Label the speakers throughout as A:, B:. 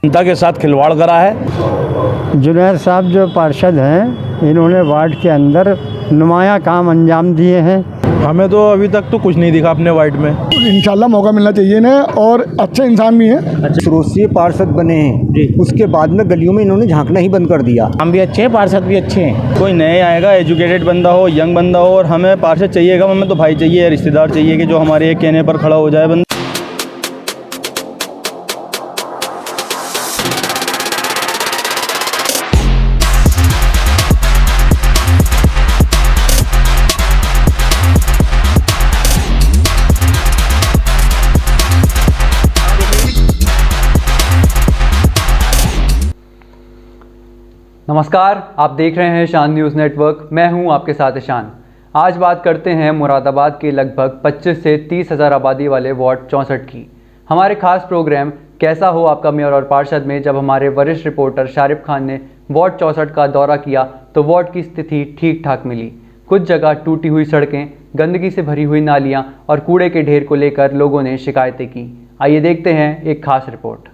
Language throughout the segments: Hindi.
A: जनता के साथ खिलवाड़ करा है।
B: जुनैद साहब जो पार्षद हैं, इन्होंने वार्ड के अंदर नुमाया काम अंजाम दिए हैं।
A: हमें तो अभी तक तो कुछ नहीं दिखा अपने वार्ड में।
C: इंशाल्लाह मौका मिलना चाहिए ना, और अच्छे इंसान भी हैं।
D: शुरू से पार्षद बने हैं, उसके बाद में गलियों में इन्होंने झांकना ही बंद कर दिया।
B: हम भी अच्छे हैं, पार्षद भी अच्छे हैं।
E: कोई नए आएगा, एजुकेटेड बंदा हो, यंग बंदा हो, और हमें पार्षद चाहिएगा। हमें तो भाई चाहिए, रिश्तेदार चाहिए कि जो हमारे एक कहने पर खड़ा हो जाए बंदा।
F: नमस्कार, आप देख रहे हैं शान न्यूज़ नेटवर्क। मैं हूं आपके साथ ईशान। आज बात करते हैं मुरादाबाद के लगभग 25 से 30 हज़ार आबादी वाले वार्ड 64 की। हमारे खास प्रोग्राम कैसा हो आपका मेयर और पार्षद में जब हमारे वरिष्ठ रिपोर्टर शारिफ खान ने वार्ड 64 का दौरा किया तो वार्ड की स्थिति ठीक ठाक मिली। कुछ जगह टूटी हुई सड़कें, गंदगी से भरी हुई नालियाँ और कूड़े के ढेर को लेकर लोगों ने शिकायतें की। आइए देखते हैं एक खास रिपोर्ट।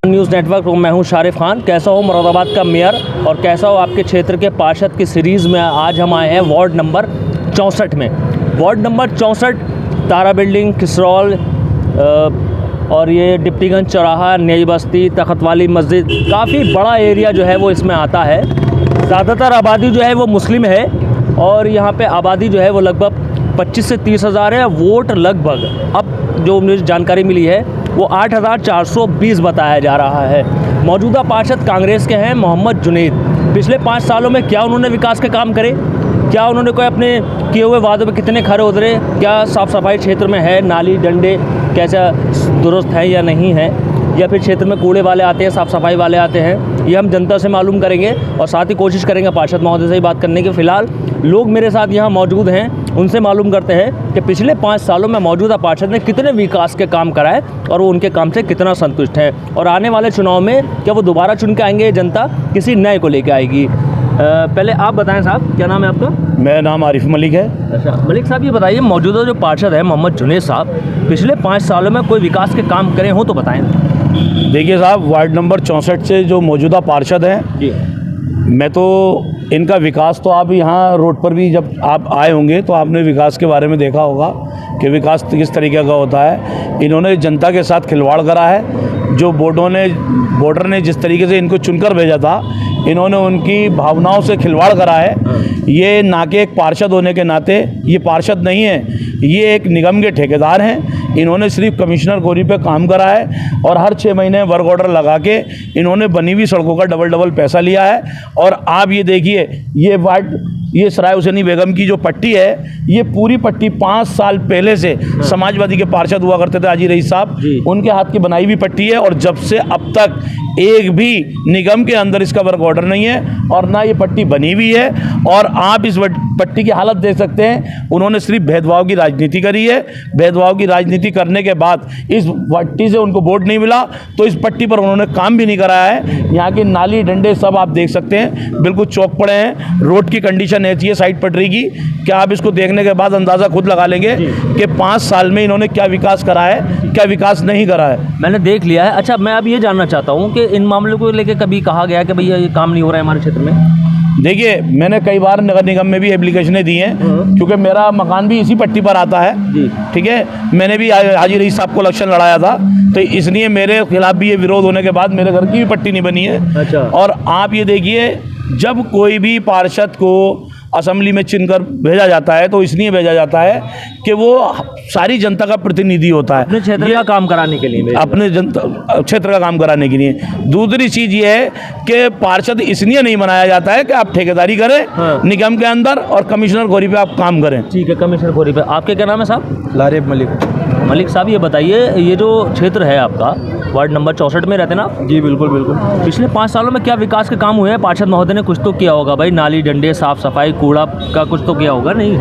G: न्यूज़ नेटवर्क, मैं हूं शारिफ खान। कैसा हो मुरादाबाद का मेयर और कैसा हो आपके क्षेत्र के पार्षद की सीरीज़ में आज हम आए हैं वार्ड नंबर 64 में। वार्ड नंबर 64 तारा बिल्डिंग, किसरौल और ये डिप्टीगंज चौराहा, नई बस्ती, तख्त वाली मस्जिद, काफ़ी बड़ा एरिया जो है वो इसमें आता है। ज़्यादातर आबादी जो है वो मुस्लिम है और यहाँ पे आबादी जो है वो लगभग 25 से 30 हज़ार है। वोट लगभग, अब जो मुझे जानकारी मिली है वो 8,420 बताया जा रहा है। मौजूदा पार्षद कांग्रेस के हैं मोहम्मद जुनैद। पिछले 5 सालों में क्या उन्होंने विकास के काम करे, क्या उन्होंने कोई अपने किए हुए वादों पे कितने खरे उतरे, क्या साफ़ सफाई क्षेत्र में है, नाली डंडे कैसा दुरुस्त है या नहीं है, या फिर क्षेत्र में कूड़े वाले आते हैं, साफ़ सफाई वाले आते हैं, ये हम जनता से मालूम करेंगे और साथ ही कोशिश करेंगे पार्षद महोदय से ही बात करने की। फ़िलहाल लोग मेरे साथ यहाँ मौजूद हैं, उनसे मालूम करते हैं कि पिछले 5 सालों में मौजूदा पार्षद ने कितने विकास के काम कराए और वो उनके काम से कितना संतुष्ट हैं, और आने वाले चुनाव में क्या वो दोबारा चुन के आएंगे, जनता किसी नए को लेकर आएगी। पहले आप बताएं साहब, क्या नाम है आपका?
A: मेरा नाम आरिफ मलिक है।
G: अच्छा मलिक साहब, ये बताइए मौजूदा जो पार्षद है मोहम्मद जुनैद साहब, पिछले 5 सालों में कोई विकास के काम करे हो तो बताएं।
A: देखिए साहब, वार्ड नंबर 64 से जो मौजूदा पार्षद हैं
G: जी,
A: मैं तो इनका विकास तो आप यहाँ रोड पर भी जब आप आए होंगे तो आपने विकास के बारे में देखा होगा कि विकास किस तरीके का होता है। इन्होंने जनता के साथ खिलवाड़ करा है। जो वोटर ने जिस तरीके से इनको चुनकर भेजा था, इन्होंने उनकी भावनाओं से खिलवाड़ करा है। ये ना कि एक पार्षद होने के नाते, ये पार्षद नहीं है, ये एक निगम के ठेकेदार हैं। इन्होंने सिर्फ कमिश्नर गोरी पे काम करा है और हर 6 महीने वर्क ऑर्डर लगा के इन्होंने बनी हुई सड़कों का डबल पैसा लिया है। और आप ये देखिए, ये वार्ड, ये सराय हुसैनी बेगम की जो पट्टी है, ये पूरी पट्टी 5 साल पहले से समाजवादी के पार्षद हुआ करते थे हाजी रईस साहब, उनके हाथ की बनाई हुई पट्टी है। और जब से अब तक एक भी निगम के अंदर इसका वर्क ऑर्डर नहीं है और ना ये पट्टी बनी हुई है। और आप इस पट्टी की हालत देख सकते हैं, उन्होंने सिर्फ भेदभाव की राजनीति करी है। भेदभाव की राजनीति करने के बाद इस पट्टी से उनको वोट नहीं मिला तो इस पट्टी पर उन्होंने काम भी नहीं कराया है। यहाँ की नाली डंडे सब आप देख सकते हैं, बिल्कुल चौक पड़े हैं। रोड की कंडीशन ऐसी है साइड पटरी की, क्या आप इसको देखने के बाद अंदाज़ा खुद लगा लेंगे कि 5 साल में इन्होंने क्या विकास करा है, क्या विकास नहीं करा है।
G: मैंने देख लिया है। अच्छा, मैं अब ये जानना चाहता हूँ कि इन मामलों को लेकर कभी कहा गया कि भैया ये काम नहीं हो रहा है हमारे क्षेत्र में?
A: देखिए, मैंने कई बार नगर निगम में भी एप्लीकेशनें दी हैं, क्योंकि मेरा मकान भी इसी पट्टी पर आता है जी, ठीक है। मैंने भी हाजी रईस साहब को इलेक्शन लड़ाया था, तो इसलिए मेरे खिलाफ भी ये विरोध होने के बाद मेरे घर की भी पट्टी नहीं बनी है।
G: अच्छा।
A: और आप ये देखिए, जब कोई भी पार्षद को असेंबली में चुनकर भेजा जाता है तो इसलिए भेजा जाता है कि वो सारी जनता का प्रतिनिधि होता है,
G: अपने क्षेत्र का काम कराने के लिए,
A: अपने जनता क्षेत्र का काम कराने के लिए। दूसरी चीज़ ये है कि पार्षद इसलिए नहीं बनाया जाता है कि आप ठेकेदारी करें निगम के अंदर और कमिश्नर गोरी पे आप काम करें।
G: ठीक है, कमिश्नर गोरी पे। आपके क्या नाम है साहब?
E: लारिफ मलिक।
G: मलिक साहब, ये बताइए, ये जो क्षेत्र है आपका, वार्ड नंबर 64 में रहते ना आप?
E: जी बिल्कुल बिल्कुल।
G: पिछले 5 सालों में क्या विकास के काम हुए हैं? पार्षद महोदय ने कुछ तो किया होगा भाई, नाली डंडे, साफ सफाई, कूड़ा का कुछ तो किया होगा नहीं?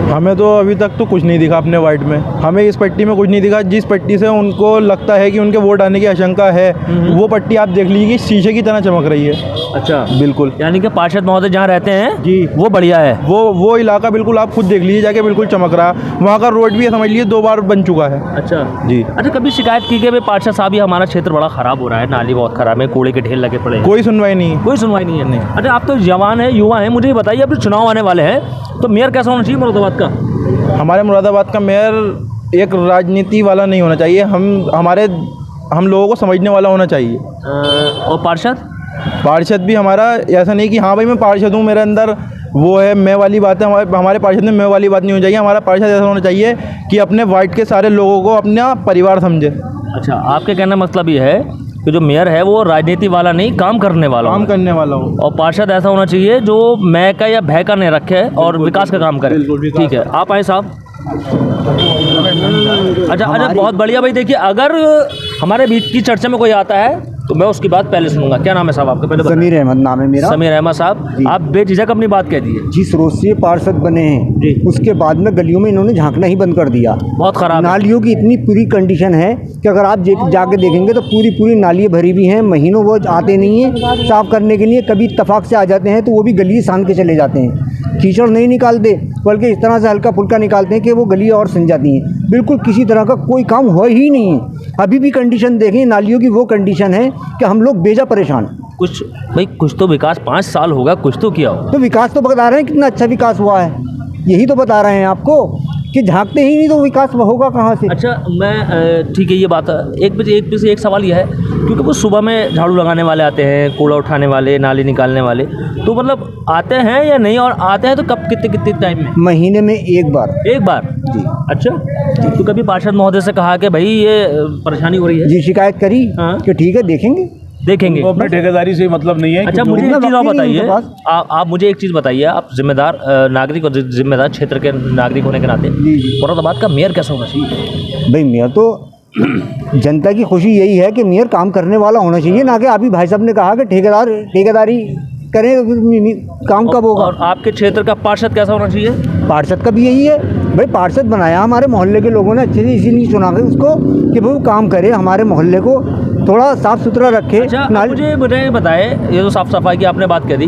E: हमें तो अभी तक तो कुछ नहीं दिखा अपने वार्ड में, हमें इस पट्टी में कुछ नहीं दिखा। जिस पट्टी से उनको लगता है कि उनके वोट आने की आशंका है, वो पट्टी आप देख लीजिए कि शीशे की तरह चमक रही है।
G: अच्छा,
E: बिल्कुल।
G: यानी कि पार्षद महोदय जहाँ रहते हैं
E: जी,
G: वो बढ़िया है।
E: वो इलाका बिल्कुल आप खुद देख लीजिए जाके, बिल्कुल चमक रहा है। वहाँ का रोड भी समझ लीजिए 2 बार बन चुका है।
G: अच्छा
E: जी।
G: अच्छा, कभी शिकायत की कि भाई पार्षद साहब ये हमारा क्षेत्र बड़ा खराब हो रहा है, नाली बहुत खराब है, कूड़े के ढेर लगे पड़े हैं?
E: कोई सुनवाई नहीं है।
G: कोई सुनवाई नहीं है। अच्छा, आप तो जवान हैं, युवा हैं, मुझे ये बताइए अभी चुनाव आने वाले हैं तो मेयर कैसा होना चाहिए मुरादाबाद का?
E: हमारे मुरादाबाद का मेयर एक राजनीति वाला नहीं होना चाहिए, हम लोगों को समझने वाला होना चाहिए।
G: और
E: पार्षद भी हमारा ऐसा नहीं कि हाँ भाई मैं पार्षद हूँ, मेरे अंदर वो है मैं वाली बात है। हमारे पार्षद में मैं वाली बात नहीं होनी चाहिए। हमारा पार्षद ऐसा होना चाहिए कि अपने वार्ड के सारे लोगों को अपना परिवार समझे।
G: अच्छा, आपके कहने का मतलब ये है कि जो मेयर है वो राजनीति वाला नहीं, काम करने वाला
E: काम करने वाला हो।
G: और पार्षद ऐसा होना चाहिए जो मैं का या भय का नहीं रखे और विकास का काम करे। ठीक है, आप आए साहब। अच्छा, बहुत बढ़िया भाई। देखिए, अगर हमारे बीच की चर्चा में कोई आता है तो मैं उसकी बात पहले सुनूंगा। क्या नाम है साहब आपका? पहले
D: समीर अहमद नाम है मेरा।
G: समीर अहमद साहब, आप बेझिझक अपनी बात कह दिए।
D: जिस रोज से पार्षद बने हैं उसके बाद में गलियों में इन्होंने झांकना ही बंद कर दिया।
G: बहुत खराब।
D: नालियों की इतनी पूरी कंडीशन है कि अगर आप जाके देखेंगे तो पूरी नालियाँ भरी भी हैं। महीनों वो आते नहीं हैं साफ़ करने के लिए, कभी इत्तफाक से आ जाते हैं तो वो भी गली सान के चले जाते हैं। कीचड़ नहीं निकालते बल्कि इस तरह से हल्का फुल्का निकालते हैं कि वो गली और सन जाती हैं। बिल्कुल किसी तरह का कोई काम हो ही नहीं है। अभी भी कंडीशन देखें नालियों की, वो कंडीशन है कि हम लोग बेजा परेशान।
G: कुछ तो विकास 5 साल होगा, कुछ तो किया हो।
D: तो विकास तो बता रहे हैं कितना अच्छा विकास हुआ है, यही तो बता रहे हैं आपको कि झांकते ही नहीं तो विकास होगा कहाँ से।
G: अच्छा, मैं ठीक है, ये बात एक सवाल यह है क्योंकि वो सुबह में झाड़ू लगाने वाले आते हैं, कूड़ा उठाने वाले, नाली निकालने वाले, तो मतलब आते हैं या नहीं, और आते हैं तो कब कितने टाइम में?
D: महीने में एक बार।
G: एक बार
D: जी।
G: अच्छा, तो कभी पार्षद महोदय से कहा कि भाई ये परेशानी हो रही है?
D: जी, शिकायत करी।
G: हाँ।
D: कि ठीक है देखेंगे
A: वो अपने ठेकेदारी से मतलब नहीं है।
G: अच्छा, मुझे एक चीज़ और बताइए, आप मुझे एक चीज़ बताइए, आप जिम्मेदार नागरिक और जिम्मेदार क्षेत्र के नागरिक होने के नाते मुरादाबाद का मेयर कैसा होना चाहिए?
D: भाई मेयर तो जनता की खुशी यही है कि मेयर काम करने वाला होना चाहिए, ना कि अभी भाई साहब ने कहा कि ठेकेदारी करें, काम कब होगा।
G: और आपके क्षेत्र का पार्षद कैसा होना चाहिए?
D: पार्षद का भी यही है भाई, पार्षद बनाया हमारे मोहल्ले के लोगों ने अच्छे से, इसीलिए चुना है उसको कि वो काम करे, हमारे मोहल्ले को थोड़ा साफ़ सुथरा रखे।
G: अच्छा, मुझे बताए, ये तो साफ़ सफाई की आपने बात कह दी,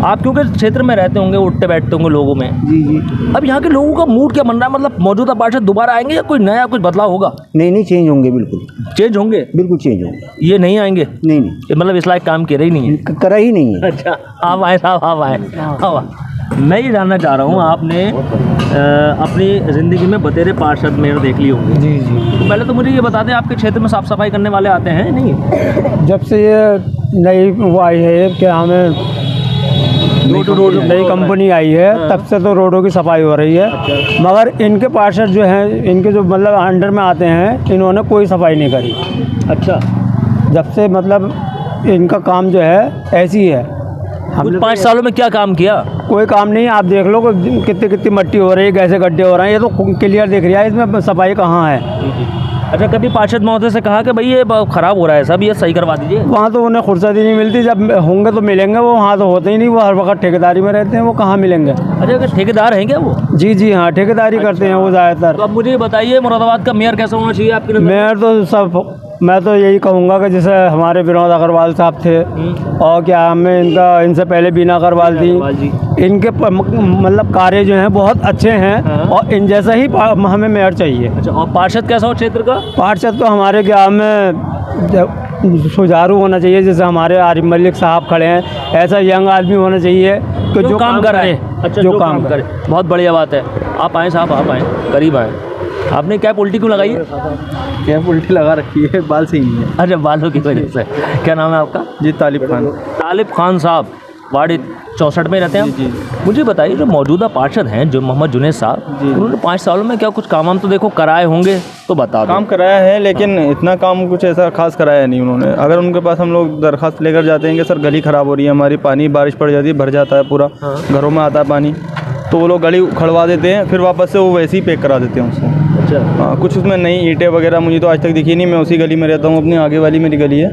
G: आप क्योंकि क्षेत्र में रहते होंगे, उठते बैठते होंगे लोगों में।
D: जी।
G: अब यहाँ के लोगों का मूड क्या बन रहा है? मतलब मौजूदा पार्षद दोबारा आएंगे या कोई नया कुछ बदलाव होगा?
D: नहीं, चेंज होंगे, बिल्कुल
G: चेंज होंगे,
D: बिल्कुल चेंज होंगे।
G: ये नहीं आएंगे?
D: नहीं,
G: ये मतलब इस लायक काम किया ही नहीं है,
D: करा ही नहीं है।
G: अच्छा, आप आए साहब, आप आए। मैं ये जानना चाह रहा हूँ, आपने अपनी ज़िंदगी में बतेरे पार्षद मेयर देख लिए होंगे।
B: जी।
G: तो पहले तो मुझे ये बता दें, आपके क्षेत्र में साफ़ सफाई करने वाले आते हैं नहीं?
B: जब से ये नई वो आई है क्या हमें नई कंपनी आई है, तब से तो रोडों की सफाई हो रही है। मगर इनके पार्षद जो हैं, इनके जो मतलब अंडर में आते हैं, इन्होंने कोई सफाई नहीं करी।
G: अच्छा,
B: जब से मतलब इनका काम जो है ऐसी है।
G: कुछ 5 सालों में क्या काम किया?
B: कोई काम नहीं, आप देख लो कितनी मट्टी हो रही है, कैसे गड्ढे हो रहे हैं, ये तो क्लियर दिख रहा है, इसमें सफाई कहाँ है।
G: अच्छा, कभी पार्षद महोदय से कहा कि भाई ये ख़राब हो रहा है सब, ये सही करवा दीजिए?
B: वहाँ तो उन्हें फुर्सत ही नहीं मिलती, जब होंगे तो मिलेंगे, वो वहाँ तो होते ही नहीं, वो हर वक्त ठेकेदारी में रहते हैं, वो कहाँ मिलेंगे।
G: अच्छा, अगर ठेकेदार हैं क्या वो?
B: जी हाँ, ठेकेदारी करते हैं वो ज़्यादातर।
G: तो अब मुझे बताइए, मुरादाबाद का मेयर कैसा होना चाहिए आपके नज़र में?
B: मेयर तो मैं तो यही कहूँगा कि जैसे हमारे विनोद अग्रवाल साहब थे, और क्या हमें इनसे पहले बीना अग्रवाल थी, इनके मतलब कार्य जो हैं बहुत अच्छे हैं, और इन जैसा ही हमें मेयर चाहिए।
G: अच्छा, और पार्षद कैसा हो क्षेत्र का?
B: पार्षद तो हमारे क्या में सुचारू होना चाहिए, जैसे हमारे आरिफ मलिक साहब खड़े हैं, ऐसा यंग आदमी होना चाहिए कि जो काम करे।
G: अच्छा, जो काम करे, बहुत बढ़िया बात है। आप आएँ साहब, आप आएँ, करीब आएँ। आपने क्या उल्टी क्यों लगाई है?
E: क्या उल्टी लगा रखी है, बाल सही नहीं है।
G: अच्छा, बालों की वजह से। क्या नाम है आपका?
E: जी, तालिब खान।
G: तालिब खान साहब, वार्ड 64 में रहते हैं।
E: जी।
G: मुझे बताइए, जो मौजूदा पार्षद हैं, जो मोहम्मद जुनैद साहब, उन्होंने 5 सालों में क्या कुछ काम तो देखो कराए होंगे, तो बता दो।
E: काम कराया है, लेकिन इतना काम कुछ ऐसा खास कराया नहीं उन्होंने। अगर उनके पास हम लोग दरख्वास्त लेकर जाते हैं कि सर गली ख़राब हो रही है हमारी, पानी बारिश पड़ जाती है, भर जाता है पूरा, घरों में आता है पानी, तो वो लोग गली उखड़वा देते हैं, फिर वापस से वो वैसे ही पैक करा देते हैं उसको।
G: अच्छा,
E: हाँ, कुछ उसमें नई ईंटें वगैरह मुझे तो आज तक दिखी नहीं। मैं उसी गली में रहता हूँ, अपनी आगे वाली मेरी गली है,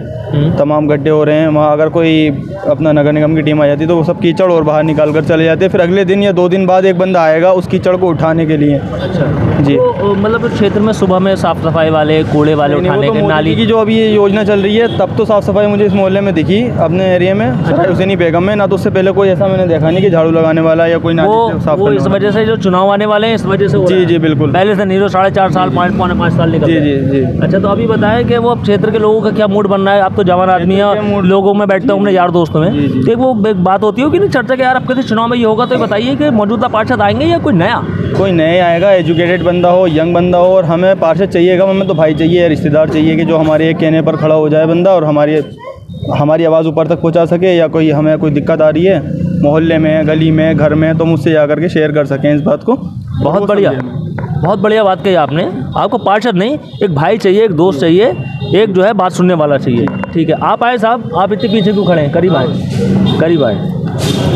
E: तमाम गड्ढे हो रहे हैं वहाँ। अगर कोई अपना नगर निगम की टीम आ जाती है तो वो सब कीचड़ और बाहर निकाल कर चले जाते हैं। फिर अगले दिन या 2 दिन बाद एक बंदा आएगा उस कीचड़ को उठाने के लिए।
G: अच्छा
E: जी।
G: तो क्षेत्र में सुबह में साफ़ सफाई वाले, कूड़े वाले
E: नहीं,
G: उठाने
E: वो तो
G: के,
E: मोदी
G: नाली
E: की जो अभी ये योजना चल रही है तब तो साफ़ सफाई मुझे इस मोहल्ले में दिखी अपने एरिया में, सराय हुसैनी बेगम में। ना तो उससे पहले कोई ऐसा मैंने देखा नहीं कि झाड़ू लगाने वाला या कोई नाली से साफ
G: वो
E: करने
G: इस
E: वाला।
G: वजह से जो चुनाव आने वाले हैं इस वजह से हो रहा है।
E: जी बिल्कुल।
G: पहले से नहीं, जो 4.5 साल 5 साल निकल
E: जी
G: गए।
E: जी जी।
G: अच्छा, तो अभी बताएं कि वो क्षेत्र के लोगों का क्या मूड बन रहा है? आप तो जवान आदमी है, लोगों में बैठते होंगे यार दोस्तों में, तो एक वो एक बात होती है कि नहीं चर्चा कि यार अब किसी चुनाव में ये होगा, तो ये बताइए कि मौजूदा पार्षद आएंगे या कोई नया?
E: कोई नए आएगा, एजुकेटेड बंदा हो, यंग बंदा हो। और हमें पार्षद चाहिएगा, हमें तो भाई चाहिए, रिश्तेदार चाहिए कि जो हमारे एक कहने पर खड़ा हो जाए बंदा और हमारी आवाज़ ऊपर तक पहुंचा सके। या कोई हमें कोई दिक्कत आ रही है मोहल्ले में, गली में, घर में, तो मुझसे जा करके शेयर कर सकें इस बात को।
G: बहुत बढ़िया, बहुत बढ़िया बात कही आपने। आपको पार्षद नहीं, एक भाई चाहिए, एक दोस्त चाहिए, एक जो है बात सुनने वाला चाहिए। ठीक है, आप आए साहब, आप इतने पीछे क्यों खड़े हैं? करीब आए, करीब आए,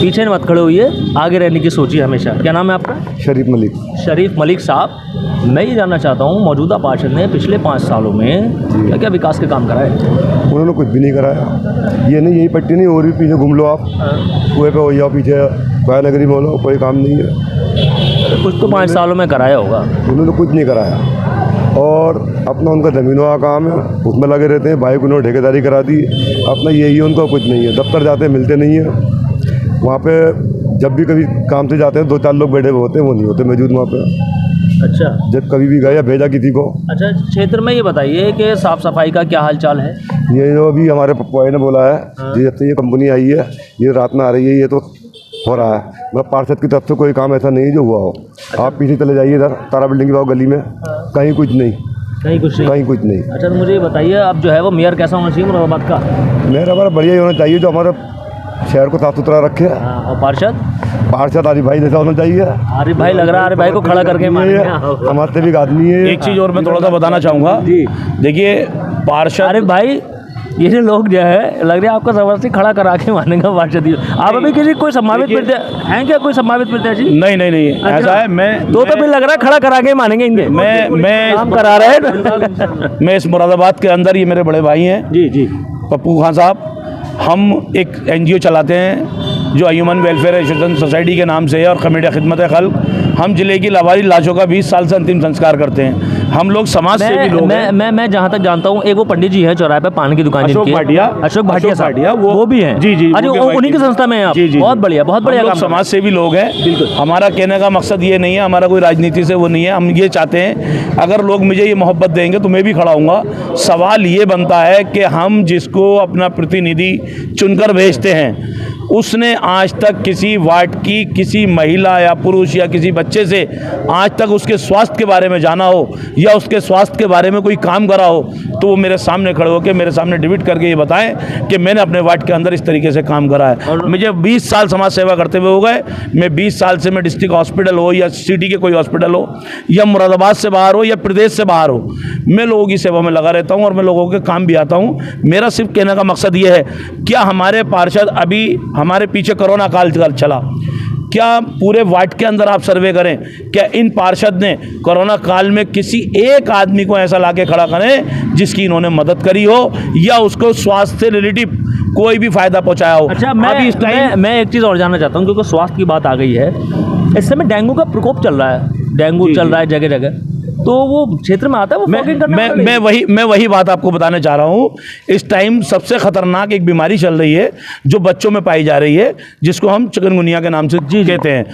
G: पीछे मत खड़े होइए, आगे रहने की सोचिए हमेशा। क्या नाम है आपका?
H: शरीफ मलिक।
G: शरीफ मलिक साहब, मैं ये जानना चाहता हूँ मौजूदा पार्षद ने पिछले 5 सालों में क्या क्या विकास के काम कराए?
H: उन्होंने कुछ भी नहीं कराया। ये नहीं, यही पट्टी नहीं, और भी पीछे घूम लो आप, कुएँ पे हो जाओ पीछे, बाया नगरी में हो लो, कोई काम नहीं है।
G: कुछ तो 5 सालों में कराया होगा।
H: उन्होंने कुछ नहीं कराया और अपना उनका ज़मीनों का काम है, उसमें लगे रहते हैं। भाई को उन्होंने ठेकेदारी करा दी, अपना यही है, उनका कुछ नहीं है। दफ्तर जाते हैं, मिलते नहीं है। वहाँ पे जब भी कभी काम से जाते हैं 2-4 लोग बैठे हुए होते हैं, वो नहीं होते मौजूद वहाँ पे।
G: अच्छा,
H: जब कभी भी गया भेजा किसी को।
G: अच्छा, क्षेत्र में ये बताइए कि साफ़ सफाई का क्या हाल चाल है?
H: ये जो अभी हमारे पप्पू ने बोला है, जब से ये कंपनी आई है, ये रात में आ रही है, ये तो हो रहा है। मतलब पार्षद की तरफ से कोई काम ऐसा नहीं जो हुआ हो। आप पीछे चले जाइए इधर तारा बिल्डिंग की गली में, कहीं कुछ नहीं,
G: कहीं कुछ नहीं,
H: कहीं कुछ नहीं।
G: अच्छा, तो मुझे ये बताइए, अब जो है वो मेयर कैसा होना चाहिए मुरादाबाद का?
H: मेरा हमारा बढ़िया ही होना चाहिए, जो हमारे शहर को साफ सुथरा रखे।
G: और पार्षद
H: आरिफ भाई जैसा होना चाहिए।
G: आरिफ भाई लग रहा है, आरिफ भाई को खड़ा करके मारेंगे।
H: हमारे भी एक आदमी है।
A: एक चीज़ और मैं थोड़ा सा बताना चाहूँगा। देखिए, पार्षद
G: आरिफ भाई, ये जो लोग जो है लग रहा है आपका ज़बरदस्ती खड़ा करा के मानेगा पार्षद। आप अभी किसी कोई संभावित प्रत्याशी हैं क्या? कोई संभावित प्रत्याशी?
A: नहीं नहीं नहीं, ऐसा है। मैं
G: तो फिर लग रहा है खड़ा करा के मानेंगे इनके।
A: मैं
G: काम करा रहे हैं।
A: मैं इस मुरादाबाद के अंदर, ये मेरे बड़े भाई हैं
G: जी जी,
A: पप्पू खान साहब। हम एक NGO चलाते हैं जो ह्यूमन वेलफेयर एजुकेशन सोसाइटी के नाम से है और कमेटी खिदमत खल्क। हम जिले की लावारी लाशों का 20 साल से अंतिम संस्कार करते हैं। हम लोग समाज सेवी लोग हैं।
G: मैं जहाँ तक जानता हूँ, एक वो पंडित जी हैं चौराहे पे पान की दुकान
A: अशोक
G: जिनकी है।
A: भाटिया,
G: अशोक भाटिया साहब,
A: वो
G: भी हैं।
A: जी जी,
G: अरे उन्हीं की संस्था में हैं आप? बहुत बढ़िया, बहुत बढ़िया काम।
A: समाज सेवी लोग हैं। बिल्कुल, हमारा कहने का मकसद ये नहीं है, हमारा कोई राजनीति से वो नहीं है। हम ये चाहते हैं अगर लोग मुझे ये मोहब्बत देंगे तो मैं भी खड़ा हूँगा। सवाल ये बनता है कि हम जिसको अपना प्रतिनिधि चुनकर भेजते हैं, उसने आज तक किसी वार्ड की किसी महिला या पुरुष या किसी बच्चे से आज तक उसके स्वास्थ्य के बारे में जाना हो या उसके स्वास्थ्य के बारे में कोई काम करा हो, तो वो मेरे सामने खड़े होकर मेरे सामने डिबेट करके ये बताएं कि मैंने अपने वार्ड के अंदर इस तरीके से काम करा है। मुझे 20 साल समाज सेवा करते हुए हो गए। मैं 20 साल से, मैं डिस्ट्रिक्ट हॉस्पिटल हो या सिटी के कोई हॉस्पिटल हो या मुरादाबाद से बाहर हो या प्रदेश से बाहर हो, मैं लोगों की सेवा में लगा रहता हूँ और मैं लोगों के काम भी आता हूँ। मेरा सिर्फ कहने का मकसद ये है, क्या हमारे पार्षद, अभी हमारे पीछे कोरोना काल चला, क्या पूरे वार्ड के अंदर आप सर्वे करें, क्या इन पार्षद ने कोरोना काल में किसी एक आदमी को ऐसा लाके खड़ा करें जिसकी इन्होंने मदद करी हो या उसको स्वास्थ्य से रिलेटिव कोई भी फायदा पहुंचाया हो?
G: अच्छा, मैं एक चीज़ और जानना चाहता हूँ, क्योंकि स्वास्थ्य की बात आ गई है। इस समय डेंगू का प्रकोप चल रहा है, डेंगू चल रहा है जगह जगह, तो वो क्षेत्र में आता है, वो फॉगिंग करना
A: मैं वही बात आपको बताने चाह रहा हूँ। इस टाइम सबसे खतरनाक एक बीमारी चल रही है जो बच्चों में पाई जा रही है, जिसको हम चिकनगुनिया के नाम से कहते हैं।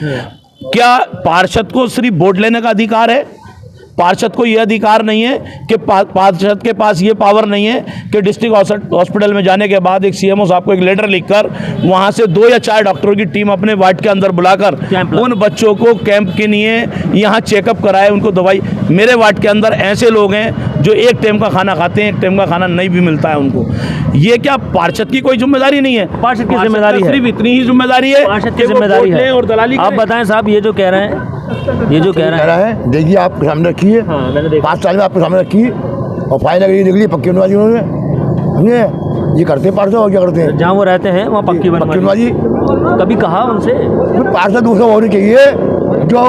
A: क्या पार्षद को सिर्फ वोट लेने का अधिकार है? पार्षद को यह अधिकार नहीं है कि पार्षद के पास ये पावर नहीं है कि डिस्ट्रिक्ट हॉस्पिटल में जाने के बाद एक CMO साहब को एक लेटर लिखकर वहाँ से 2 या 4 डॉक्टरों की टीम अपने वार्ड के अंदर बुलाकर उन बच्चों को कैंप के लिए यहाँ चेकअप कराए, उनको दवाई। मेरे वार्ड के अंदर ऐसे लोग हैं जो एक टाइम का खाना खाते हैं, एक टाइम का खाना नहीं भी मिलता है उनको। ये क्या पार्षद की कोई जिम्मेदारी नहीं है?
G: पार्षद की जिम्मेदारी है,
A: सिर्फ इतनी ही जिम्मेदारी है,
G: पार्षद की जिम्मेदारी है
A: और दलाली।
G: आप बताएं साहब, ये जो कह रहे हैं, ये जो कह रहे हैं,
H: देखिए आपके सामने रखी है।
G: हाँ, मैंने देखा
H: 5 साल में आपके सामने रखी है और फाइन लगी देख ली, पक्की बनवा दी उन्होंने। समझे, ये करते हैं पार्षद, और क्या करते हैं?
G: जहाँ वो रहते हैं वहाँ पक्की बनवा दी। कभी कहा उनसे?
H: पार्षद दूसरा होनी चाहिए जो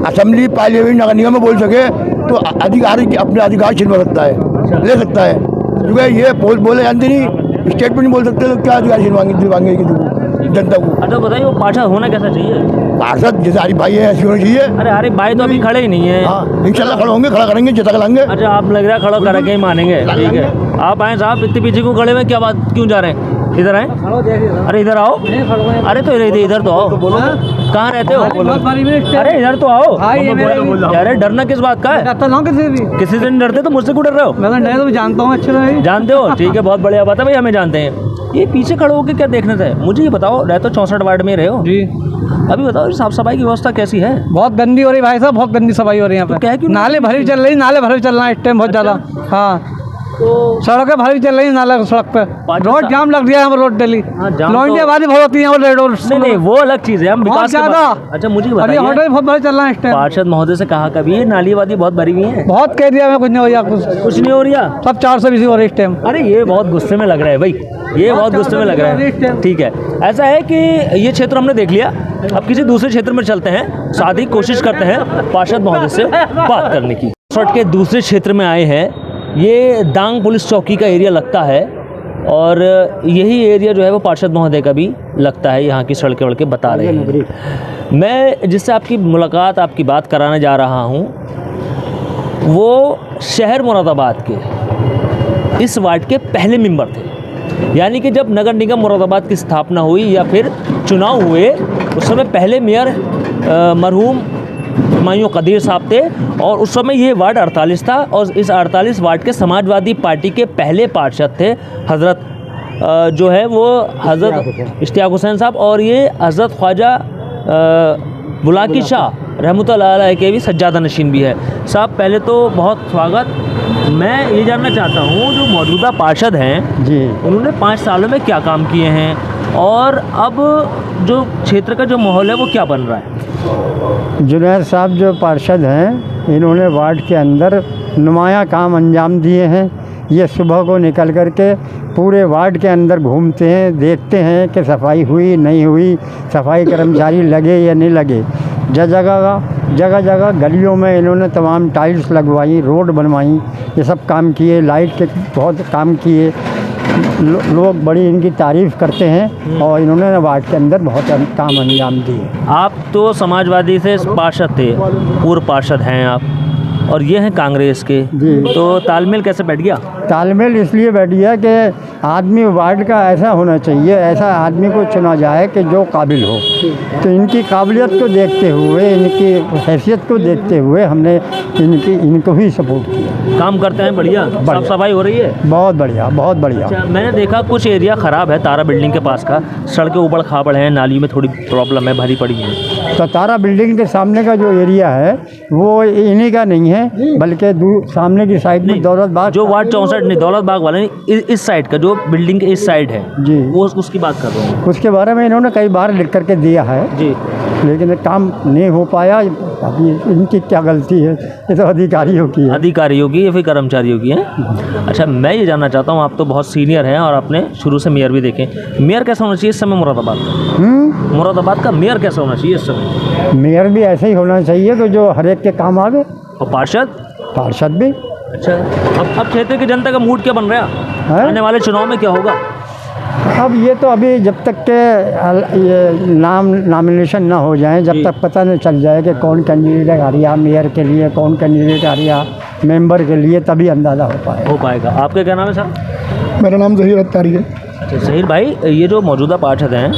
H: असेंबली, पार्लियामेंट, नगर निगम में बोल सके, तो अधिकारी अपने अधिकार छीन सकता है, ले सकता है। क्योंकि ये बोले जानते नहीं,
C: स्टेट पे नहीं बोल सकते तो क्या अधिकारी दिलवाएंगे जनता को।
G: अच्छा बताइए, वो पार्षद होना कैसा चाहिए?
C: पार्षद जैसे आरिफ भाई है ऐसी होनी चाहिए।
G: अरे आरिफ भाई तो अभी खड़े ही नहीं है।
C: हाँ इंशाल्लाह खड़े होंगे, खड़ा करेंगे, जिता के लाएंगे।
G: अच्छा आप लग रहा है खड़ा करके ही मानेंगे, ठीक है। आप आए साहब, इतने पीछे क्यों खड़े हुए, क्या बात, क्यों जा रहे हैं? इधर आए, अरे इधर आओ। अरे तो इधर तो आओ, कहाँ रहते हो? अरे इधर तो आओ। अरे डरना किस बात का है? किसी से नहीं डरते तो मुझसे क्यों डर रहे हो?
B: मैं तो जानता हूँ, अच्छे
G: जानते हो, ठीक है, बहुत बढ़िया बात है भाई, हमें जानते हैं। ये पीछे खड़े होकर क्या देखने से? मुझे ये बताओ, रहे तो 64 वार्ड में रहे हो जी, अभी बताओ साफ सफाई की व्यवस्था कैसी है?
B: बहुत गंदी हो रही भाई साहब, बहुत गंदी सफाई हो रही है यहाँ पे।
G: क्या क्यों?
B: नाले भरे चल रही, नाले भरे चल रहा है इस टाइम बहुत ज़्यादा। हाँ
G: तो
B: सड़कें भरी चल रही है, नाला सड़क पे रोड जाम लग दिया है यहाँ पर, रोड डेली लॉन्डियाबादी बहुत होती है यहाँ पर रोड।
G: नहीं वो अलग चीज़ है, हम विकास
B: ज़्यादा।
G: अच्छा मुझे
B: बताइए, होटल बहुत भरे चल रहा है इस टाइम।
G: पार्षद महोदय से कहा कभी ये नालीवादी बहुत भरी हुई है?
B: बहुत कह दिया, मैं कुछ नहीं हो रहा, कुछ
G: नहीं हो रहा,
B: सब 420 हो रही है इस टाइम।
G: अरे ये बहुत गुस्से में लग रहा है भाई, ये बहुत गुस्से में लग रहा है। ठीक है, ऐसा है कि ये क्षेत्र हमने देख लिया, अब किसी दूसरे क्षेत्र में चलते हैं, साथ ही कोशिश करते हैं पार्षद महोदय से बात करने की। सड़क के दूसरे क्षेत्र में आए हैं, ये दांग पुलिस चौकी का एरिया लगता है और यही एरिया जो है वो पार्षद महोदय का भी लगता है। यहाँ की सड़कें वड़कें बता रहे हैं। मैं जिससे आपकी मुलाकात, आपकी बात कराने जा रहा हूँ, वो शहर मुरादाबाद के इस वार्ड के पहले मेंबर थे। यानी कि जब नगर निगम मुरादाबाद की स्थापना हुई या फिर चुनाव हुए, उस समय पहले मेयर मरहूम हुमायूं कदीर साहब थे और उस समय ये वार्ड 48 था और इस 48 वार्ड के समाजवादी पार्टी के पहले पार्षद थे हज़रत जो है वो हज़रत इश्तियाक हुसैन साहब, और ये हज़रत ख्वाजा बुलाकी शाह रहमतुल्लाह अलैह के भी सज्जादा नशीन भी है। साहब पहले तो बहुत स्वागत। मैं ये जानना चाहता हूँ, जो मौजूदा पार्षद हैं जी, उन्होंने 5 सालों में क्या काम किए हैं और अब जो क्षेत्र का जो माहौल है वो क्या बन रहा है?
I: जुनैद साहब जो पार्षद हैं, इन्होंने वार्ड के अंदर नुमाया काम अंजाम दिए हैं। ये सुबह को निकल कर के पूरे वार्ड के अंदर घूमते हैं, देखते हैं कि सफाई हुई नहीं हुई, सफाई कर्मचारी लगे या नहीं लगे। जगह जगह गलियों में इन्होंने तमाम टाइल्स लगवाई, रोड बनवाई, ये सब काम किए, लाइट के बहुत काम किए। लोग बड़ी इनकी तारीफ़ करते हैं और इन्होंने वार्ड के अंदर बहुत काम अंजाम दिए।
G: आप तो समाजवादी से पार्षद थे, पूर्व पार्षद हैं आप, और ये हैं कांग्रेस के जी, तो तालमेल कैसे बैठ गया?
I: तालमेल इसलिए बैठ गया कि आदमी वार्ड का ऐसा होना चाहिए, ऐसा आदमी को चुना जाए कि जो काबिल हो। तो इनकी काबिलियत को देखते हुए, इनकी हैसियत को देखते हुए हमने इनको ही सपोर्ट किया।
G: काम करते हैं बढ़िया, साफ सफाई हो रही है?
I: बहुत बढ़िया, बहुत बढ़िया।
G: अच्छा, मैंने देखा कुछ एरिया ख़राब है तारा बिल्डिंग के पास का, सड़कें ऊबड़ खाबड़ हैं, नाली में थोड़ी प्रॉब्लम है, भरी पड़ी है।
I: तो तारा बिल्डिंग के सामने का जो एरिया है वो इन्हीं का नहीं है, बल्कि सामने की साइड में दौलत बाग,
G: जो वार्ड 64 नहीं, दौलत बाग वाले नहीं, इस साइड का जो बिल्डिंग के इस साइड है जी, वो उसकी बात कर रहा हूँ।
I: उसके बारे में इन्होंने कई बार लिख करके दिया है जी, लेकिन काम नहीं हो पाया। अभी इनकी क्या गलती है? ये तो अधिकारियों की है।
G: अधिकारियों की या फिर कर्मचारियों की है? अच्छा, मैं ये जानना चाहता हूँ, आप तो बहुत सीनियर हैं और आपने शुरू से मेयर भी देखे, मेयर कैसा होना चाहिए इस समय मुरादाबाद का? मुरादाबाद का मेयर कैसा होना चाहिए इस समय?
I: मेयर भी ऐसे ही होना चाहिए तो जो हर एक के काम आवे।
G: और पार्षद
I: भी।
G: अच्छा, अब क्षेत्र की जनता का मूड क्या बन रहा है? आने वाले चुनाव में क्या होगा?
I: अब ये तो अभी जब तक के ये नॉमिनेशन ना हो जाए, जब तक पता नहीं चल जाए कि कौन कैंडिडेट आ रहा मेयर के लिए, कौन कैंडिडेट आ रहा मेंबर के लिए, तभी अंदाज़ा हो पाएगा।
C: आपका
A: क्या नाम है साहब?
C: मेरा नाम ज़हीर अत्तारी है।
G: अच्छा ज़हीर भाई, ये जो मौजूदा पार्षद हैं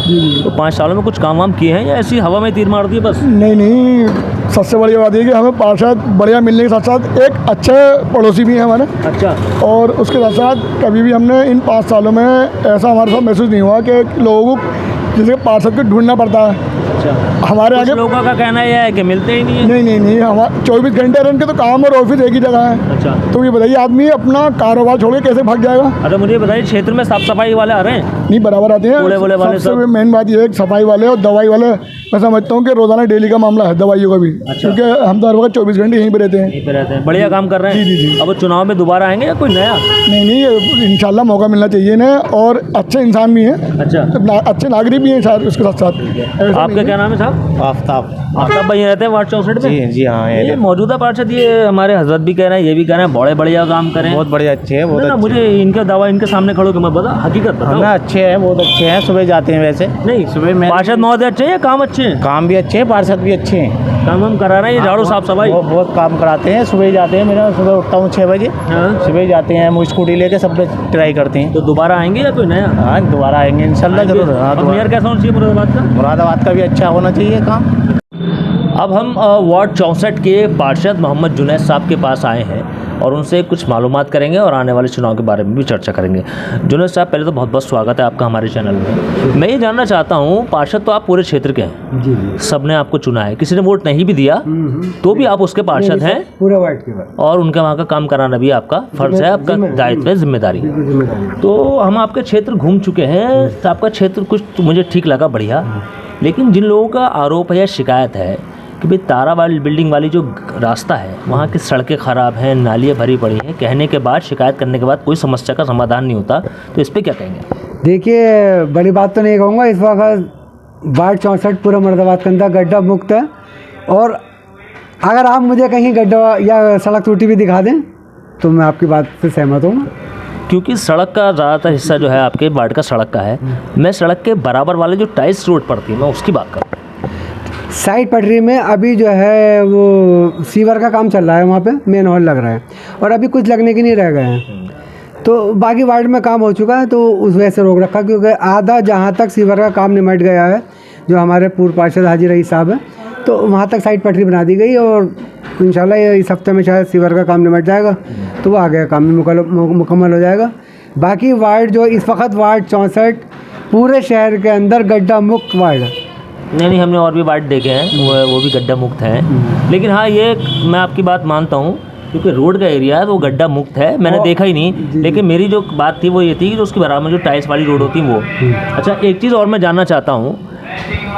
G: तो 5 सालों में कुछ काम वाम किए हैं या ऐसी हवा में तीर मार दिए बस?
C: नहीं, सबसे बड़ी बात है कि हमें पार्षद बढ़िया मिलने के साथ साथ एक अच्छे पड़ोसी भी हैं हमारे।
G: अच्छा।
C: और उसके साथ साथ कभी भी हमने इन 5 सालों में ऐसा हमारे साथ महसूस नहीं हुआ कि लोगों को जैसे पार्षद को ढूंढना पड़ता है।
G: अच्छा।
C: हमारे आगे
G: लोगों का कहना यह है कि मिलते ही नहीं है।
C: नहीं, हमारे 24 घंटे रन के तो काम और ऑफिस एक ही जगह है।
G: अच्छा।
C: तो ये बताइए आदमी अपना कारोबार छोड़ के कैसे भाग जाएगा?
G: अच्छा, मुझे बताइए क्षेत्र में साफ सफाई वाले आ रहे हैं?
C: नहीं, बराबर आते हैं। सबसे मेन बात ये है सफाई वाले और दवाई वाले, मैं समझता हूँ कि रोजाना डेली का मामला है दवाइयों का भी।
G: अच्छा।
C: क्योंकि हम तो हर वक्त 24 घंटे यहीं पे रहते हैं।
G: बढ़िया काम कर रहे हैं।
C: जी।
G: अब चुनाव में दोबारा आएंगे या कोई नया?
C: नहीं, इंशाल्लाह मौका मिलना चाहिए ना, और अच्छे इंसान भी हैं।
G: अच्छा।
C: अच्छे नागरिक भी हैं शायद उसके साथ साथ।
G: आपका क्या क्या नाम है साहब?
J: आफ्ताब।
G: आफ्ताब भाई रहते हैं वार्ड 64 में?
J: जी जी हाँ,
G: ये मौजूदा पार्षद, ये हमारे हजरत भी कह रहे हैं, ये भी कह रहे हैं बड़े बढ़िया काम करें,
J: बहुत बढ़िया, अच्छे हैं, बहुत
G: ना,
J: अच्छे
G: मुझे इनका दावा इनके सामने खड़ो कि मैं बता हकीकत बताओ।
J: ना, अच्छे हैं, बहुत अच्छे हैं। सुबह जाते हैं वैसे
G: नहीं,
J: सुबह में
G: पार्षद महोदय अच्छे हैं या काम अच्छे हैं?
J: काम भी अच्छे हैं, पार्षद भी अच्छे हैं,
G: काम हम करा रहे हैं, ये झाड़ू साफ सफाई
J: वो बहुत काम कराते हैं। सुबह जाते हैं, मेरा सुबह उठता हूँ 6 बजे, सुबह जाते हैं, हम स्कूटी लेके सब पे ट्राई करते हैं।
G: तो दोबारा आएंगे या कोई नया?
J: हाँ, दोबारा आएंगे इंशाल्लाह जरूर। हाँ,
G: मेयर कैसा होना चाहिए मुरादाबाद का?
J: मुरादाबाद का भी अच्छा होना चाहिए काम।
G: अब हम वार्ड 64 के पार्षद मोहम्मद जुनैद साहब के पास आए हैं और उनसे कुछ मालूमात करेंगे और आने वाले चुनाव के बारे में भी चर्चा करेंगे। जुनैद साहब, पहले तो बहुत बहुत स्वागत है आपका हमारे चैनल में। मैं ये जानना चाहता हूँ, पार्षद तो आप पूरे क्षेत्र के हैं, जी जी, सबने आपको चुना है, किसी ने वोट नहीं भी दिया तो भी आप उसके पार्षद हैं,
B: पूरे वार्ड के बाद,
G: और उनके वहाँ का काम कराना भी आपका फर्ज है, आपका दायित्व है, जिम्मेदारी। तो हम आपके क्षेत्र घूम चुके हैं, तो आपका क्षेत्र कुछ तो मुझे ठीक लगा, बढ़िया, लेकिन जिन लोगों का आरोप है या शिकायत है कि भाई तारावाल बिल्डिंग वाली जो रास्ता है वहाँ की सड़कें ख़राब हैं, नालियाँ भरी पड़ी हैं, कहने के बाद, शिकायत करने के बाद कोई समस्या का समाधान नहीं होता, तो इस पर क्या कहेंगे?
B: देखिए, बड़ी बात तो नहीं कहूँगा, इस वक्त वार्ड 64 पूरा मुरादाबाद के अंदर गड्ढा मुक्त है, और अगर आप मुझे कहीं गड्ढा या सड़क टूटी भी दिखा दें तो मैं आपकी बात से सहमत हूँ,
G: क्योंकि सड़क का ज़्यादातर हिस्सा जो है आपके वार्ड का सड़क का है। मैं सड़क के बराबर वाले जो टाइल्स रोड पड़ती है, मैं उसकी बात कर रहा हूँ।
B: साइड पटरी में अभी जो है वो सीवर का काम चल रहा है, वहाँ पे मेन हॉल लग रहा है, और अभी कुछ लगने के नहीं रह गए हैं, तो बाकी वार्ड में काम हो चुका है, तो उस वजह से रोक रखा, क्योंकि आधा जहाँ तक सीवर का काम निमट गया है, जो हमारे पूर्व पार्षद हाजी रईस साहब हैं, तो वहाँ तक साइड पटरी बना दी गई, और इंशाल्लाह इस हफ्ते में शायद सीवर का काम निमट जाएगा, तो वो आगे काम भी मुकम्मल हो जाएगा। बाकी वार्ड जो इस वक्त वार्ड 64 पूरे शहर के अंदर गड्ढा मुक्त वार्ड है।
G: नहीं, हमने और भी वार्ड देखे हैं, वो भी गड्ढा मुक्त हैं, लेकिन हाँ, ये मैं आपकी बात मानता हूँ, क्योंकि रोड का एरिया है वो गड्ढा मुक्त है, मैंने देखा ही नहीं, लेकिन मेरी जो बात थी वो ये थी कि उसके बराबर में जो टाइल्स वाली रोड होती है वो। अच्छा, एक चीज़ और मैं जानना चाहता हूँ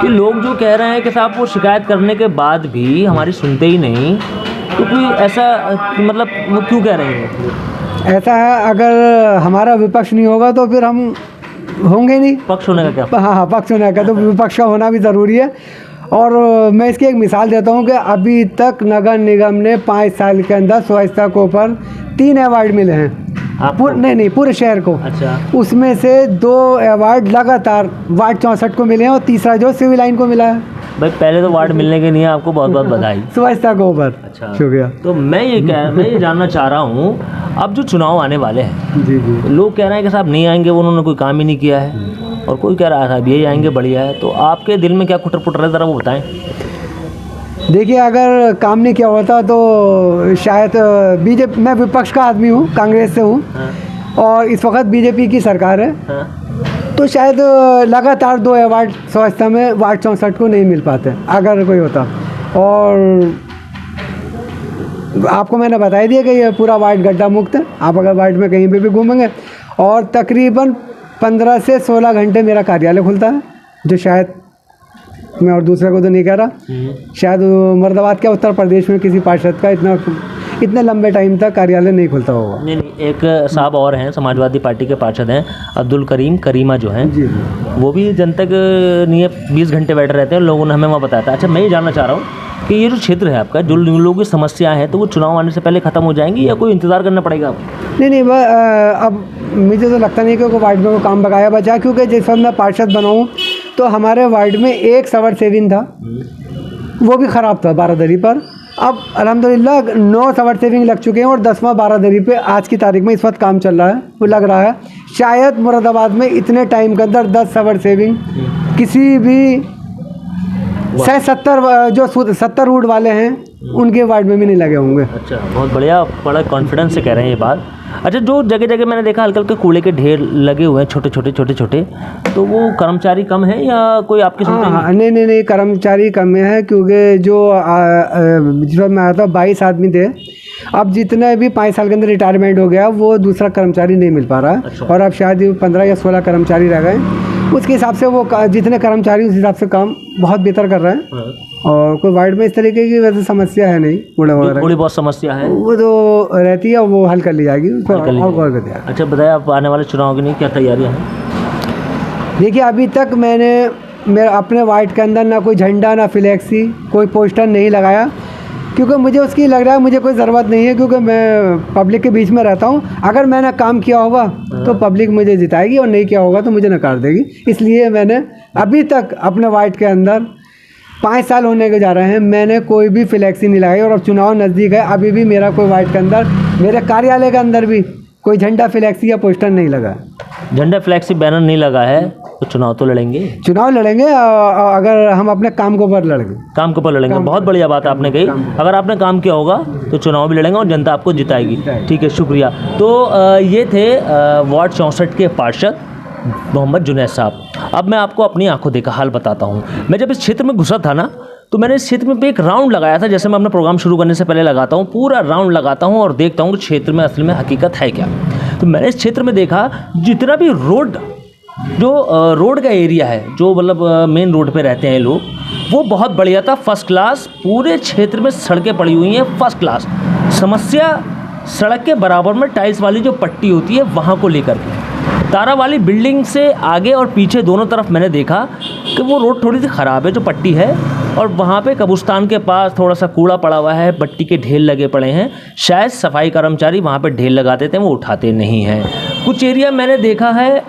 G: कि लोग जो कह रहे हैं कि साहब वो शिकायत करने के बाद भी हमारी सुनते ही नहीं, तो कोई ऐसा, मतलब वो क्यों कह रहे हैं?
B: ऐसा है, अगर हमारा विपक्ष नहीं होगा तो फिर हम होंगे नहीं।
G: पक्ष होने का क्या?
B: हाँ, पक्ष होने का, तो विपक्ष का होना भी ज़रूरी है। और मैं इसकी एक मिसाल देता हूँ कि अभी तक नगर निगम ने 5 साल के अंदर स्वच्छता को ऊपर 3 अवार्ड मिले हैं, नहीं पूरे शहर को।
G: अच्छा।
B: उसमें से 2 अवार्ड लगातार वार्ड 64 को मिले हैं, और तीसरा जो सिविल लाइन को मिला है।
G: भाई, पहले तो वार्ड मिलने के लिए आपको बहुत बहुत बधाई,
B: स्वच्छता को ऊपर।
G: अच्छा,
B: शुक्रिया।
G: तो मैं ये जानना चाह रहा हूँ, अब जो चुनाव आने वाले हैं,
B: जी जी,
G: लोग कह रहे हैं कि साहब नहीं आएंगे, उन्होंने कोई काम ही नहीं किया है, और कोई कह रहा है ये आएंगे बढ़िया है, तो आपके दिल में क्या खुटर पुटर है, ज़रा वो बताएं।
B: देखिए, अगर काम नहीं किया होता तो शायद बीजेपी, मैं विपक्ष का आदमी हूँ, कांग्रेस से हूँ, और इस वक्त बीजेपी की सरकार है, तो शायद लगातार 2 अवार्ड स्वच्छता में वार्ड 64 को नहीं मिल पाते अगर कोई होता। और आपको मैंने बता दिया कि ये पूरा वार्ड गड्ढा मुक्त है, आप अगर वार्ड में कहीं पे भी घूमेंगे, और तकरीबन 15 से 16 घंटे मेरा कार्यालय खुलता है, जो शायद मैं और दूसरे को तो नहीं कह रहा, शायद मुरादाबाद के उत्तर प्रदेश में किसी पार्षद का इतने लंबे टाइम तक कार्यालय नहीं खुलता होगा।
G: नहीं, एक साहब और हैं, समाजवादी पार्टी के पार्षद हैं, अब्दुल करीम करीमा जो हैं, वो भी जनता के लिए 20 घंटे बैठे रहते हैं, लोगों ने हमें वहाँ बताया था। अच्छा, मैं ये जानना चाह रहा हूँ कि ये जो क्षेत्र है आपका, जो लोगों की समस्याएं हैं, तो वो चुनाव आने से पहले ख़त्म हो जाएंगी या कोई इंतज़ार करना पड़ेगा आपको?
B: नहीं, अब मुझे तो लगता नहीं कि कोई वार्ड में को काम बकाया बचा, क्योंकि जिस वक्त मैं पार्षद बना हूँ तो हमारे वार्ड में एक सवर सेविंग था, वो भी ख़राब था 12 दरी पर। अब अल्हम्दुलिल्लाह 9 सवर सेविंग लग चुके हैं, और 10वां 12 दरी पे आज की तारीख में इस वक्त काम चल रहा है। वो लग रहा है शायद मुरादाबाद में इतने टाइम के अंदर 10 सवर सेविंग किसी भी 70 जो 70 रूट वाले हैं उनके वार्ड में भी नहीं लगे होंगे।
G: अच्छा, बहुत बढ़िया, बड़ा कॉन्फिडेंस से कह रहे हैं ये बात। अच्छा, जो जगह जगह मैंने देखा हल्के हल्के कूड़े के ढेर लगे हुए हैं, छोटे छोटे, तो वो कर्मचारी कम है या कोई आपकी सुनते
B: हाँ, नहीं, कर्मचारी कम है, क्योंकि जो जिस वक्त मैं आया था 22 आदमी थे, अब जितने भी 5 साल के अंदर रिटायरमेंट हो गया, वो दूसरा कर्मचारी नहीं मिल पा रहा है। अच्छा। और अब शायद 15 या 16 कर्मचारी रह गए, उसके हिसाब से वो जितने कर्मचारी उस हिसाब से काम बहुत बेहतर कर रहे हैं, और कोई वार्ड में इस तरीके की वैसे समस्या है नहीं।
G: थोड़ी बहुत समस्या है,
B: वो तो रहती है, वो हल कर ली जाएगी, और कर।
G: अच्छा, बताइए आप आने वाले चुनाव के लिए क्या तैयारियां हैं?
B: देखिए, अभी तक मैंने
D: मैं अपने वार्ड के अंदर ना कोई झंडा ना फ्लैक्सी कोई पोस्टर नहीं लगाया, क्योंकि मुझे उसकी लग रहा है मुझे कोई ज़रूरत नहीं है, क्योंकि मैं पब्लिक के बीच में रहता हूँ। अगर मैंने काम किया होगा तो पब्लिक मुझे जिताएगी और नहीं किया होगा तो मुझे नकार देगी। इसलिए मैंने अभी तक अपने वार्ड के अंदर 5 साल होने के जा रहे हैं, मैंने कोई भी फ्लैक्सी नहीं लगाई। और अब चुनाव नज़दीक है, अभी भी मेरा कोई वार्ड के अंदर, मेरे कार्यालय के अंदर भी कोई झंडा फ्लैक्सी या पोस्टर नहीं लगा।
G: झंडा फ्लैक्सी बैनर नहीं लगा है तो चुनाव तो लड़ेंगे?
D: चुनाव लड़ेंगे अगर हम अपने काम के ऊपर लड़ेंगे।
G: काम के ऊपर लड़ेंगे, बहुत बढ़िया बात आपने कही। अगर आपने काम किया होगा तो चुनाव भी लड़ेंगे और जनता आपको जिताएगी। ठीक है, शुक्रिया। तो ये थे वार्ड 64 के पार्षद मोहम्मद जुनैद साहब। अब मैं आपको अपनी आंखों देखा हाल बताता हूँ। मैं जब इस क्षेत्र में घुसा था ना, तो मैंने इस क्षेत्र में एक राउंड लगाया था, जैसे मैं अपना प्रोग्राम शुरू करने से पहले लगाता हूँ, पूरा राउंड लगाता हूँ और देखता हूँ कि क्षेत्र में असल में हकीकत है क्या। तो मैंने इस क्षेत्र में देखा जितना भी रोड, जो रोड का एरिया है, जो मतलब मेन रोड पे रहते हैं लोग, वो बहुत बढ़िया था, फर्स्ट क्लास। पूरे क्षेत्र में सड़कें पड़ी हुई हैं फर्स्ट क्लास। समस्या सड़क के बराबर में टाइल्स वाली जो पट्टी होती है वहाँ को लेकर के, तारा वाली बिल्डिंग से आगे और पीछे दोनों तरफ मैंने देखा कि वो रोड थोड़ी सी ख़राब है जो पट्टी है, और वहाँ पे कब्रिस्तान के पास थोड़ा सा कूड़ा पड़ा हुआ है, पट्टी के ढेर लगे पड़े हैं। शायद सफाई कर्मचारी वहाँ पे ढेर लगाते थे, वो उठाते नहीं हैं। कुछ एरिया मैंने देखा है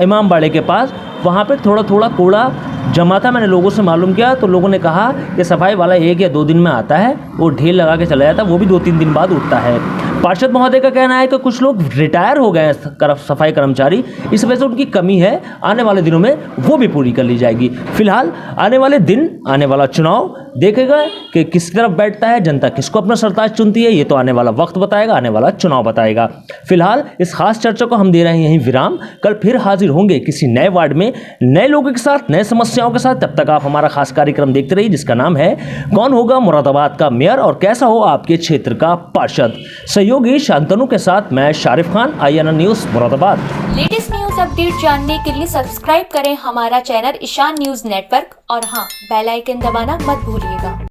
G: इमाम बाड़े के पास, वहाँ पे थोड़ा थोड़ा कूड़ा जमा था। मैंने लोगों से मालूम किया तो लोगों ने कहा कि सफाई वाला 1 या 2 दिन में आता है, वो ढेर लगा के चला जाता है, वो भी 2-3 दिन बाद उठता है। पार्षद महोदय का कहना है कि कुछ लोग रिटायर हो गए हैं सफाई कर्मचारी, इस वजह से उनकी कमी है, आने वाले दिनों में वो भी पूरी कर ली जाएगी। फिलहाल आने वाले दिन, आने वाला चुनाव देखेगा कि किस तरफ बैठता है, जनता किसको अपना सरताज चुनती है, ये तो आने वाला वक्त बताएगा, आने वाला चुनाव बताएगा। फिलहाल इस खास चर्चा को हम दे रहे हैं यहीं विराम। कल फिर हाजिर होंगे किसी नए वार्ड में, नए लोगों के साथ, नए समस्याओं के साथ। तब तक आप हमारा खास कार्यक्रम देखते रहिए जिसका नाम है कौन होगा मुरादाबाद का मेयर और कैसा हो आपके क्षेत्र का पार्षद। सहयोगी शांतनु के साथ मैं Sharif Khan, IANN news Moradabad.
K: Latest news update जानने के लिए सब्सक्राइब करें हमारा चैनल ईशान न्यूज नेटवर्क और हाँ, बेल आइकन दबाना मत भूलिएगा।